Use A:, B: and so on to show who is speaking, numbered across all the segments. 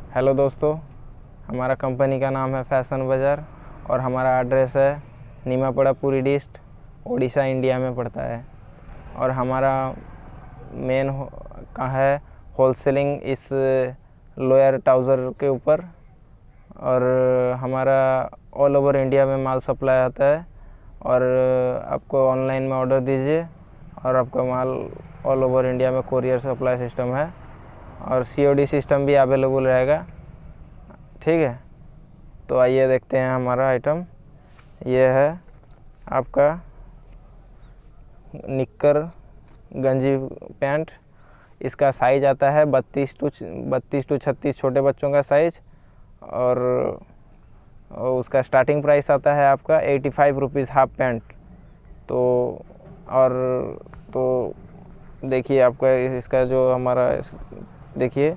A: Hello दोस्तों, हमारा company का नाम है फैशन बाज़ार और हमारा एड्रेस है नीमापड़ा पुरी डिस्ट्रिक्ट, उड़ीसा, इंडिया में पड़ता है। और हमारा मेन कहाँ है होलसेलिंग इस लोअर ट्राउज़र के ऊपर। और हमारा ऑल ओवर इंडिया में माल सप्लाई होता है और आपको ऑनलाइन में ऑर्डर दीजिए और आपका माल ऑल ओवर इंडिया में कोरियर सप्लाई सिस्टम है और COD सिस्टम भी अवेलेबल रहेगा। ठीक है, तो आइए देखते हैं हमारा आइटम। ये है आपका निक्कर गंजी पैंट। इसका साइज आता है 32 टू 36 छोटे बच्चों का साइज और उसका स्टार्टिंग प्राइस आता है आपका 85 रुपीज़ हाफ पैंट। तो देखिए आपका इसका जो हमारा देखिए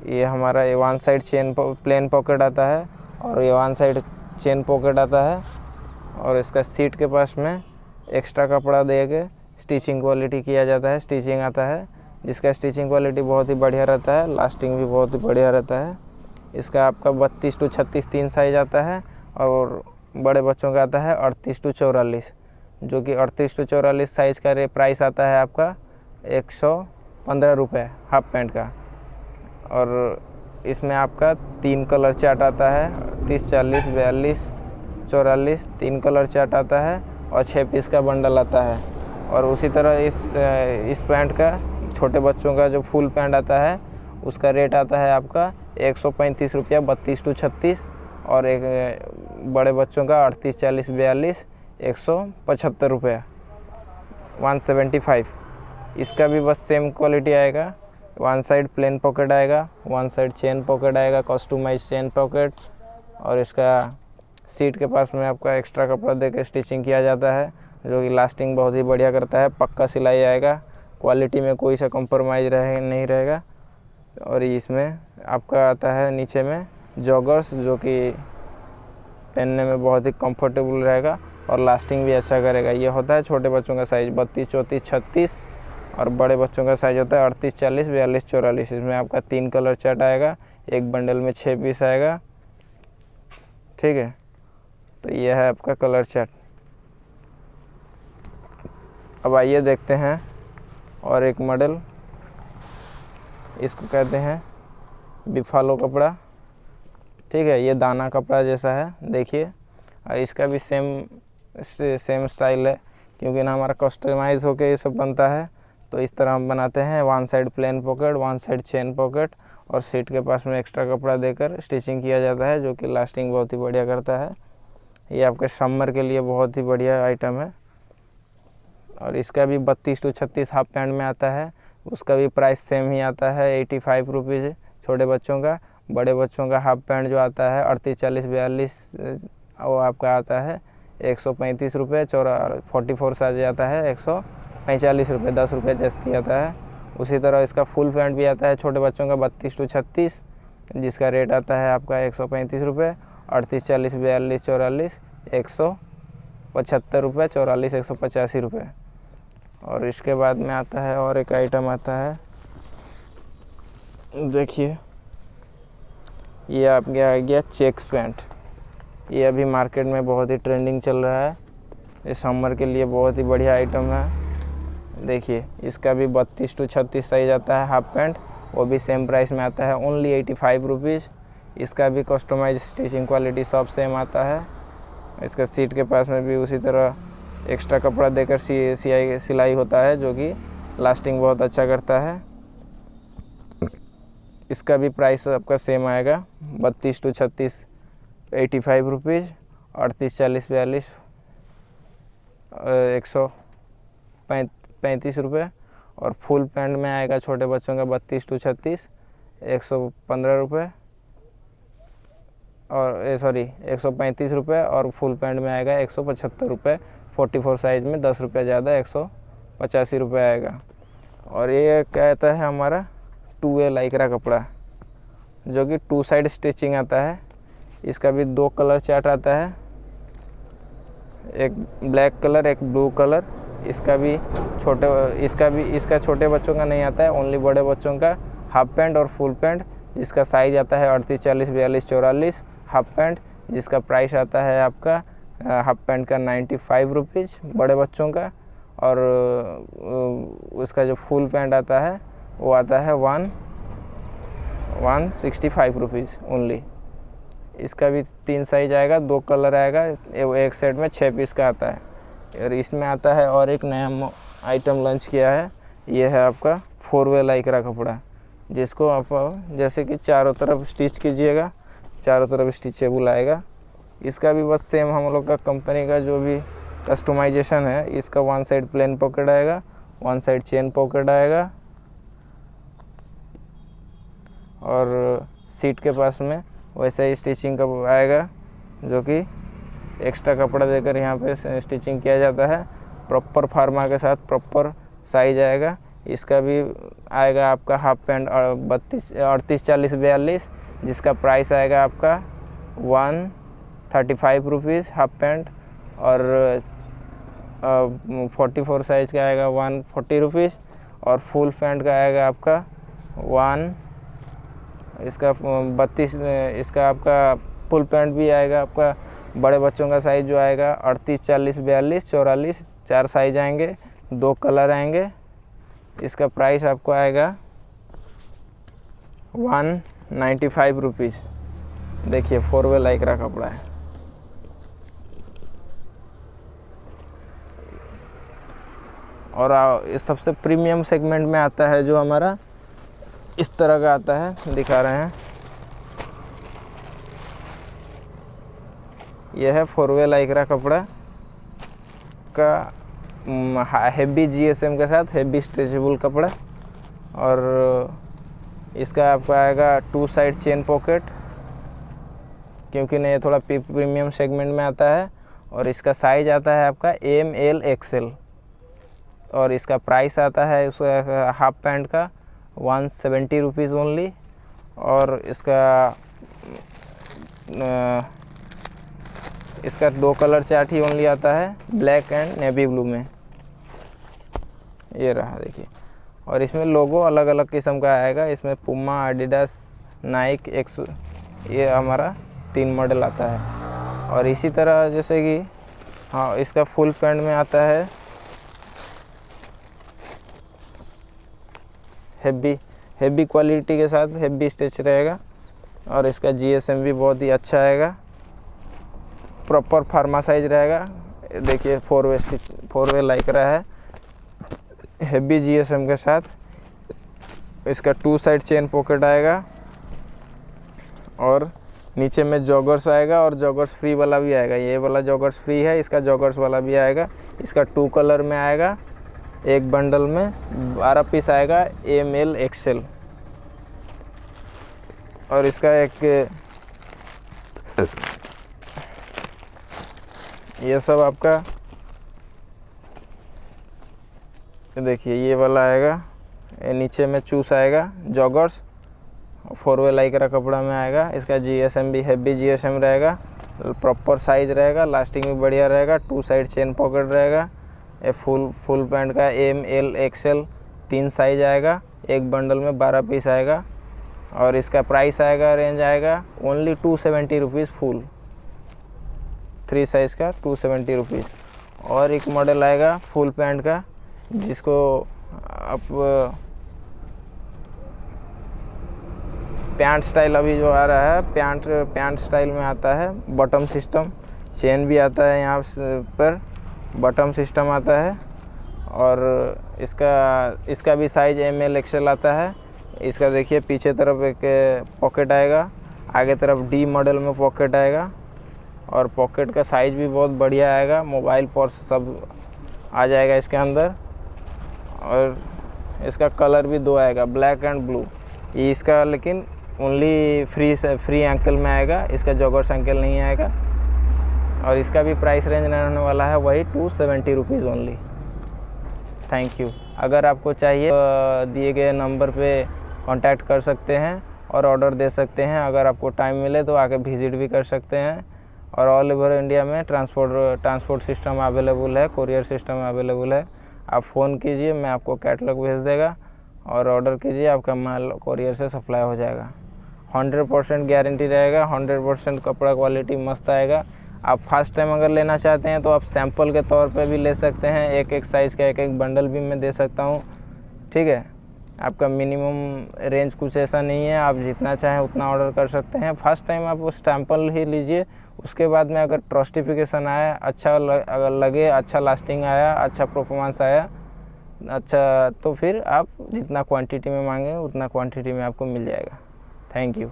A: ये हमारा ये वन साइड प्लेन पॉकेट आता है और ये वन साइड चेन पॉकेट आता है और इसका सीट के पास में एक्स्ट्रा कपड़ा दे के स्टिचिंग क्वालिटी किया जाता है, स्टिचिंग आता है जिसका स्टिचिंग क्वालिटी बहुत ही बढ़िया रहता है, लास्टिंग भी बहुत ही बढ़िया रहता है। इसका आपका 32 टू 36 3 साइज आता है और बड़े बच्चों का आता है 38 टू 44, जो कि 38 टू 44 साइज़ का प्राइस आता है आपका 115 रुपये हाफ पैंट का। और इसमें आपका 3 कलर चार्ट आता है 30, 40, 42, 44 3 कलर चार्ट आता है और 6 पीस का बंडल आता है। और उसी तरह इस पैंट का छोटे बच्चों का जो फुल पैंट आता है उसका रेट आता है आपका 135 रुपया 32 टू 36 और एक बड़े बच्चों का 38, 40, 42 175 रुपया 175। इसका भी बस सेम क्वालिटी आएगा, वन साइड प्लेन पॉकेट आएगा, वन साइड चेन पॉकेट आएगा, कस्टमाइज चेन पॉकेट। और इसका सीट के पास में आपका एक्स्ट्रा कपड़ा देकर स्टिचिंग किया जाता है जो कि लास्टिंग बहुत ही बढ़िया करता है, पक्का सिलाई आएगा, क्वालिटी में कोई सा कॉम्प्रोमाइज़ नहीं रहेगा। और इसमें आपका आता है नीचे में जॉगर्स जो कि पहनने में बहुत ही कंफर्टेबल रहेगा और लास्टिंग भी अच्छा करेगा। ये होता है छोटे बच्चों का साइज़ 32, 34, 36 और बड़े बच्चों का साइज़ होता है 38, 40, 42, 44। इसमें आपका 3 कलर चार्ट आएगा, एक बंडल में 6 पीस आएगा। ठीक है, तो यह है आपका कलर चार्ट। अब आइए देखते हैं और एक मॉडल, इसको कहते हैं बिफालो कपड़ा। ठीक है, ये दाना कपड़ा जैसा है, देखिए। और इसका भी सेम स्टाइल है क्योंकि ना हमारा कस्टमाइज़ होके ये सब बनता है। तो इस तरह हम बनाते हैं, one side plain pocket, one side chain pocket और सीट के पास में एक्स्ट्रा कपड़ा देकर स्टिचिंग किया जाता है जो कि लास्टिंग बहुत ही बढ़िया करता है। ये आपके समर के लिए बहुत ही बढ़िया आइटम है। और इसका भी 32 टू 36 हाफ पैंट में आता है, उसका भी प्राइस सेम ही आता है 85 रुपीज़ छोटे बच्चों का। बड़े बच्चों का हाफ पैंट जो आता है 38, 40, 42 वो आपका आता है 135 रुपये। 44 साइज आता है 145 रुपये, 10 रुपये जस्ती आता है। उसी तरह इसका फुल पैंट भी आता है छोटे बच्चों का 32 टू 36 जिसका रेट आता है आपका 135 रुपये। 38, 40, 42, 44 175 रुपये, 44 185 रुपये। और इसके बाद में आता है और एक आइटम आता है, देखिए ये आपके आ गया चेक्स पैंट। ये अभी मार्केट में बहुत ही ट्रेंडिंग चल रहा है, इस समर के लिए बहुत ही बढ़िया आइटम है। देखिए इसका भी 32 टू 36 साइज आता है हाफ पैंट, वो भी सेम प्राइस में आता है, ओनली 85 रुपीज़। इसका भी कस्टमाइज स्टिचिंग क्वालिटी सब सेम आता है। इसका सीट के पास में भी उसी तरह एक्स्ट्रा कपड़ा देकर सिलाई होता है जो कि लास्टिंग बहुत अच्छा करता है। इसका भी प्राइस आपका सेम आएगा 32 टू 36 85 रुपीज़, 38, 40, 42 135 रुपये। और फुल पैंट में आएगा छोटे बच्चों का 32 टू 36 115 रुपये और 135 रुपये। और फुल पैंट में आएगा 175 रुपये, 44 साइज़ में 10 रुपये ज़्यादा 185 रुपये आएगा। और ये कहता है हमारा 2A लाइक्रा कपड़ा जो कि 2 साइड स्टिचिंग आता है। इसका भी 2 कलर चार्ट आता है, एक ब्लैक कलर एक ब्लू कलर। इसका छोटे बच्चों का नहीं आता है, ओनली बड़े बच्चों का हाफ पैंट और फुल पैंट जिसका साइज़ आता है 38, 40, 42, 44। हाफ पैंट जिसका प्राइस आता है आपका हाफ पैंट का 95 रुपीज़ बड़े बच्चों का, और उसका जो फुल पैंट आता है वो आता है 165 रुपीज़ ओनली। इसका भी 3 साइज आएगा, 2 कलर आएगा, एक सेट में 6 पीस का आता है। और इसमें आता है और एक नया आइटम लॉन्च किया है, ये है आपका 4-वे लाइक्रा कपड़ा, जिसको आप जैसे कि चारों तरफ स्टिच कीजिएगा, चारों तरफ स्टिचेबल आएगा। इसका भी बस सेम हम लोग का कंपनी का जो भी कस्टमाइजेशन है, इसका 1 साइड प्लेन पॉकेट आएगा, 1 साइड चेन पॉकेट आएगा, और सीट के पास में वैसे ही स्टिचिंग का आएगा, जो कि एक्स्ट्रा कपड़ा देकर यहाँ पे स्टिचिंग किया जाता है। प्रॉपर फार्मा के साथ प्रॉपर साइज आएगा। इसका भी आएगा आपका हाफ पैंट 38, 40, 42, जिसका प्राइस आएगा आपका 135 रुपीज़ हाफ पैंट, और 44 साइज का आएगा 140 रुपीज़, और फुल पैंट का आएगा आपका 32। इसका आपका फुल पैंट भी आएगा आपका बड़े बच्चों का साइज जो आएगा 38, 40, 42, 44, 4 साइज आएंगे, 2 कलर आएंगे। इसका प्राइस आपको आएगा 195 रुपीज़। देखिए 4-वे लाइक्रा कपड़ा है। और इस सबसे प्रीमियम सेगमेंट में आता है जो हमारा इस तरह का आता है, दिखा रहे हैं। यह है 4-वे लाइक्रा कपड़ा का हेवी GSM के साथ हेवी स्ट्रेचेबल कपड़ा, और इसका आपका आएगा 2 साइड चेन पॉकेट, क्योंकि नहीं थोड़ा प्रीमियम सेगमेंट में आता है। और इसका साइज आता है आपका M, L, XL, और इसका प्राइस आता है उसका हाफ पैंट का 170 रुपीज़ ओनली। और इसका 2 कलर चार्ट ही ओनली आता है, ब्लैक एंड नेवी ब्लू में। ये रहा देखिए, और इसमें लोगो अलग अलग किस्म का आएगा। इसमें पुमा, एडिडास, नाइक, एक्स, ये हमारा 3 मॉडल आता है। और इसी तरह जैसे कि हाँ, इसका फुल पैंट में आता है हेवी क्वालिटी के साथ हेवी स्टिच रहेगा, और इसका GSM भी बहुत ही अच्छा आएगा, प्रॉपर फार्मा साइज रहेगा। देखिए 4-वे लाइक्रा है हेवी GSM के साथ। इसका 2 साइड चेन पॉकेट आएगा, और नीचे में जॉगर्स आएगा, और जॉगर्स फ्री वाला भी आएगा। ये वाला जॉगर्स फ्री है, इसका जॉगर्स वाला भी आएगा। इसका 2 कलर में आएगा, एक बंडल में 12 पीस आएगा, M, L, XL। और इसका एक ये सब आपका देखिए ये वाला आएगा, नीचे में चूस आएगा जॉगर्स, 4-वे लाइक्रा कपड़ा में आएगा। इसका GSM भी हेवी GSM रहेगा, प्रॉपर साइज रहेगा, लास्टिंग भी बढ़िया रहेगा, 2 साइड चेन पॉकेट रहेगा। ये फुल पैंट का M, L, XL 3 साइज आएगा, एक बंडल में 12 पीस आएगा। और इसका प्राइस आएगा, रेंज आएगा ओनली 270 रुपीज़ फुल, 3 साइज़ का 270 रुपीज़। और एक मॉडल आएगा फुल पैंट का, जिसको आप पैंट स्टाइल अभी जो आ रहा है, पैंट स्टाइल में आता है, बटन सिस्टम, चेन भी आता है यहाँ पर, बटन सिस्टम आता है। और इसका भी साइज M, L, XL आता है। इसका देखिए पीछे तरफ एक पॉकेट आएगा, आगे तरफ D मॉडल में पॉकेट आएगा, और पॉकेट का साइज भी बहुत बढ़िया आएगा, मोबाइल पर्स सब आ जाएगा इसके अंदर। और इसका कलर भी 2 आएगा, ब्लैक एंड ब्लू। ये इसका लेकिन ओनली फ्री एंकल में आएगा, इसका जॉगर्स एंकल नहीं आएगा। और इसका भी प्राइस रेंज रहने वाला है वही 270 रुपीज़ ओनली। Thank you. अगर आपको चाहिए दिए गए नंबर पे कांटेक्ट कर सकते हैं और ऑर्डर दे सकते हैं। अगर आपको टाइम मिले तो आके विज़िट भी कर सकते हैं। और ऑल ओवर इंडिया में ट्रांसपोर्ट सिस्टम अवेलेबल है, कोरियर सिस्टम अवेलेबल है। आप फ़ोन कीजिए, मैं आपको कैटलॉग भेज देगा और ऑर्डर कीजिए, आपका माल कोरियर से सप्लाई हो जाएगा। 100% गारंटी रहेगा, 100% कपड़ा क्वालिटी मस्त आएगा। आप फर्स्ट टाइम अगर लेना चाहते हैं तो आप सैंपल के तौर पे भी ले सकते हैं, एक एक साइज़ का एक एक बंडल भी मैं दे सकता हूँ, ठीक है। आपका मिनिमम रेंज कुछ ऐसा नहीं है, आप जितना चाहें उतना ऑर्डर कर सकते हैं। फर्स्ट टाइम आप उस सैंपल ही लीजिए, उसके बाद में अगर ट्रस्टिफिकेशन आया, अच्छा अगर लगे, अच्छा लास्टिंग आया, अच्छा परफॉर्मेंस आया, अच्छा, तो फिर आप जितना क्वांटिटी में मांगें उतना क्वांटिटी में आपको मिल जाएगा। Thank you.